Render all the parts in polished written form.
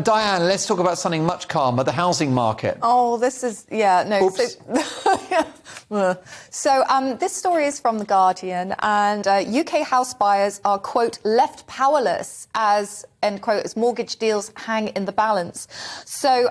Diane, let's talk about something much calmer, the housing market. Oh, this is, yeah, no. Oops. So this story is from The Guardian, and UK house buyers are, quote, left powerless as, end quote, as mortgage deals hang in the balance. So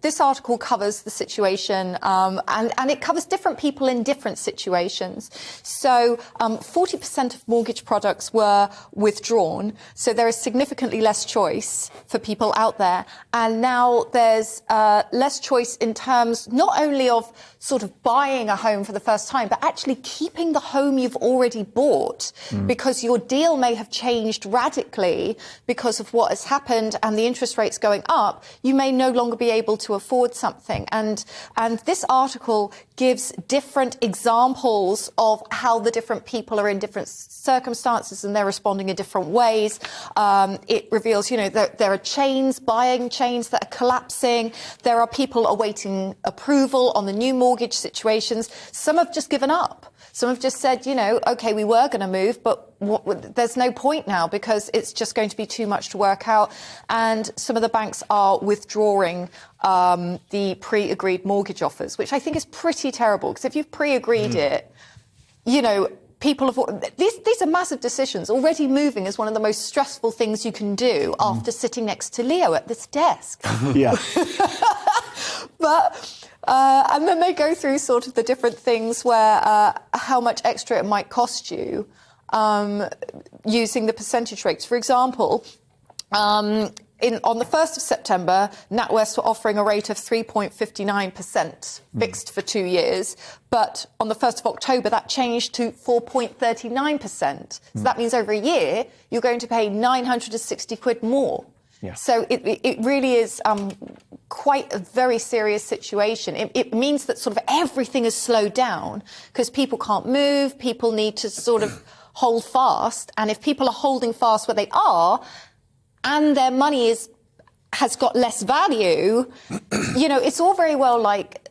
this article covers the situation, and it covers different people in different situations. So 40% of mortgage products were withdrawn, so there is significantly less choice for people out there. And now there's less choice in terms not only of sort of buying a home for the first time, but actually keeping the home you've already bought, because your deal may have changed radically because of what has happened and the interest rates going up. You may no longer be able to afford something. And this article gives different examples of how the different people are in different circumstances and they're responding in different ways. It reveals, you know, that there are buying chains that are collapsing. There are people awaiting approval on the new mortgage situations. Some have just given up. Some have just said, you know, OK, we were going to move, but there's no point now because it's just going to be too much to work out. And some of the banks are withdrawing the pre-agreed mortgage offers, which I think is pretty terrible, because if you've pre-agreed it, you know, people have... These are massive decisions. Already moving is one of the most stressful things you can do after sitting next to Leo at this desk. Yeah. But... and then they go through sort of the different things where how much extra it might cost you using the percentage rates. For example, on the 1st of September, NatWest were offering a rate of 3.59% fixed for 2 years. But on the 1st of October, that changed to 4.39%. So that means over a year, you're going to pay 960 quid more. Yeah. So it really is quite a very serious situation. It means that sort of everything is slowed down because people can't move, people need to sort of hold fast. And if people are holding fast where they are and their money has got less value, you know, it's all very well like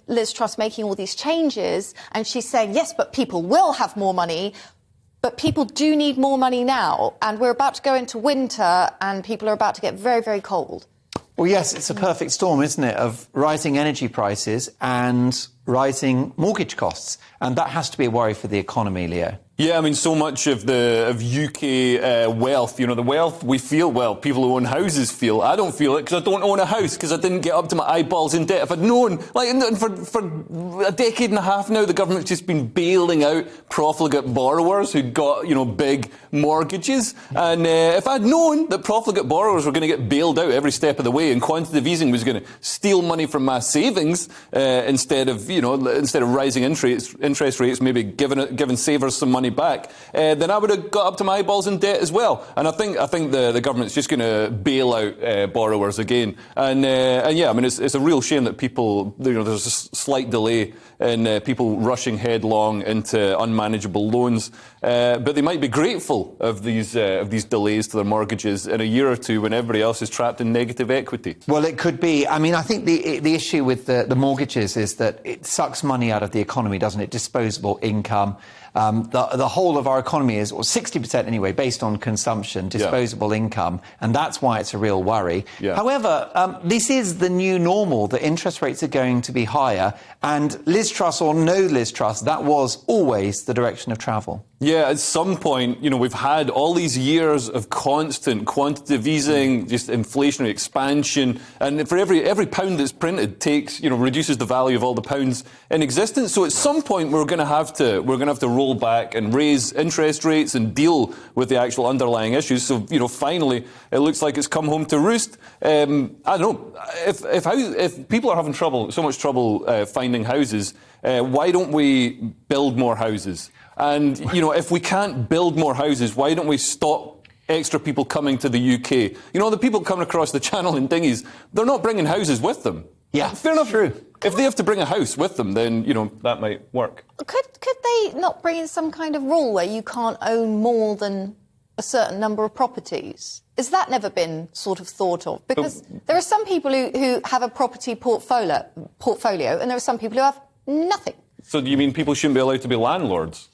Liz Truss making all these changes and she's saying, yes, but people will have more money. But people do need more money now, and we're about to go into winter, and people are about to get very, very cold. Well, yes, it's a perfect storm, isn't it, of rising energy prices and rising mortgage costs. And that has to be a worry for the economy, Leo. Yeah, I mean, so much of UK wealth, you know, the wealth we feel, well, people who own houses feel. I don't feel it because I don't own a house because I didn't get up to my eyeballs in debt. If I'd known, like, for a decade and a half now, the government's just been bailing out profligate borrowers who got, you know, big mortgages. And if I'd known that profligate borrowers were going to get bailed out every step of the way and quantitative easing was going to steal money from my savings instead of rising interest rates, maybe giving savers some money back, then I would have got up to my eyeballs in debt as well. And I think the government's just going to bail out borrowers again. And yeah, I mean, it's a real shame that people, you know, there's a slight delay in people rushing headlong into unmanageable loans. But they might be grateful of these delays to their mortgages in a year or two when everybody else is trapped in negative equity. Well, it could be. I mean, I think the issue with the mortgages is that it sucks money out of the economy, doesn't it? Disposable income. The whole of our economy is, or 60% anyway, based on consumption, disposable income, and that's why it's a real worry. Yeah. However, this is the new normal, that interest rates are going to be higher, and Liz Truss or no Liz Truss, that was always the direction of travel. Yeah, at some point, you know, we've had all these years of constant quantitative easing, just inflationary expansion, and for every pound that's printed reduces the value of all the pounds in existence. So at some point we're going to have to roll back and raise interest rates and deal with the actual underlying issues. So, you know, finally it looks like it's come home to roost. I don't know, if people are having so much trouble finding houses, why don't we build more houses? And, you know, if we can't build more houses, why don't we stop extra people coming to the UK? You know, the people coming across the channel in dinghies, they're not bringing houses with them. Yeah, fair enough. True. If they have to bring a house with them, then, you know, that might work. Could they not bring in some kind of rule where you can't own more than a certain number of properties? Has that never been sort of thought of? Because there are some people who have a property portfolio, and there are some people who have nothing. So do you mean people shouldn't be allowed to be landlords?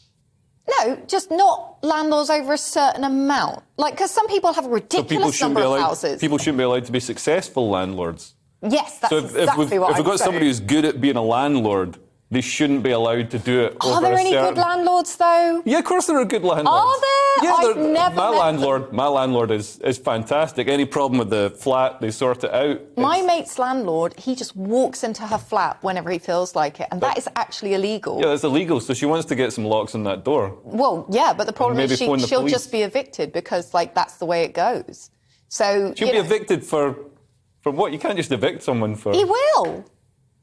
No, just not landlords over a certain amount. Like, because some people have a ridiculous number of houses. People shouldn't be allowed to be successful landlords. Yes, that's so exactly what if we've got saying. somebody who's good at being a landlord, they shouldn't be allowed to do it. Are there any good landlords, though? Yeah, of course there are good landlords. Are there? Yeah, I've never met my landlord is fantastic. Any problem with the flat, they sort it out. My mate's landlord, he just walks into her flat whenever he feels like it, and that is actually illegal. Yeah, that's illegal. So she wants to get some locks on that door. Well, yeah, but the problem is she'll police. just be evicted because, like, that's the way it goes. So she'll be evicted for what? You can't just evict someone for. He will.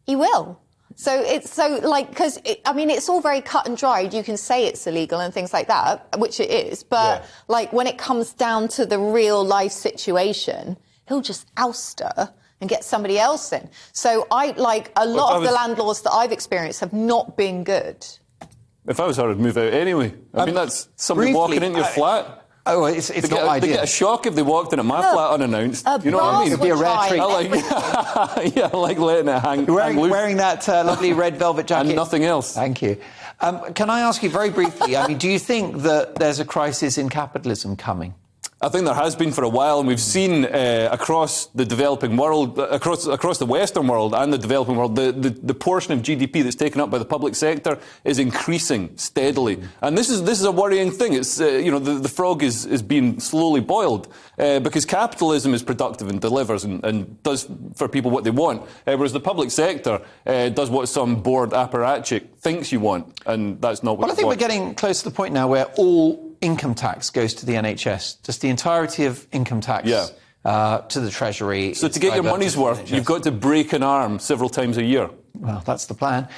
He will. So it's because it's all very cut and dried. You can say it's illegal and things like that, which it is. But like when it comes down to the real life situation, he'll just oust her and get somebody else in. So a lot of the landlords that I've experienced have not been good. If I was her, I'd move out anyway. I mean, that's somebody walking into your flat. Oh, it's not ideal. They get a shock if they walked in at my flat unannounced. You know what I mean? It'd be a rare treat. I like letting it hang loose. Wearing that lovely red velvet jacket. And nothing else. Thank you. Can I ask you very briefly, do you think that there's a crisis in capitalism coming? I think there has been for a while, and we've seen across the developing world, across the Western world and the developing world, the portion of GDP that's taken up by the public sector is increasing steadily. And this is a worrying thing. It's the frog is being slowly boiled because capitalism is productive and delivers and does for people what they want, whereas the public sector does what some bored apparatchik thinks you want, and that's not what. Well, I think we're getting close to the point now where all income tax goes to the NHS, just the entirety of income tax to the Treasury. So to get your money's worth, you've got to break an arm several times a year. Well, that's the plan.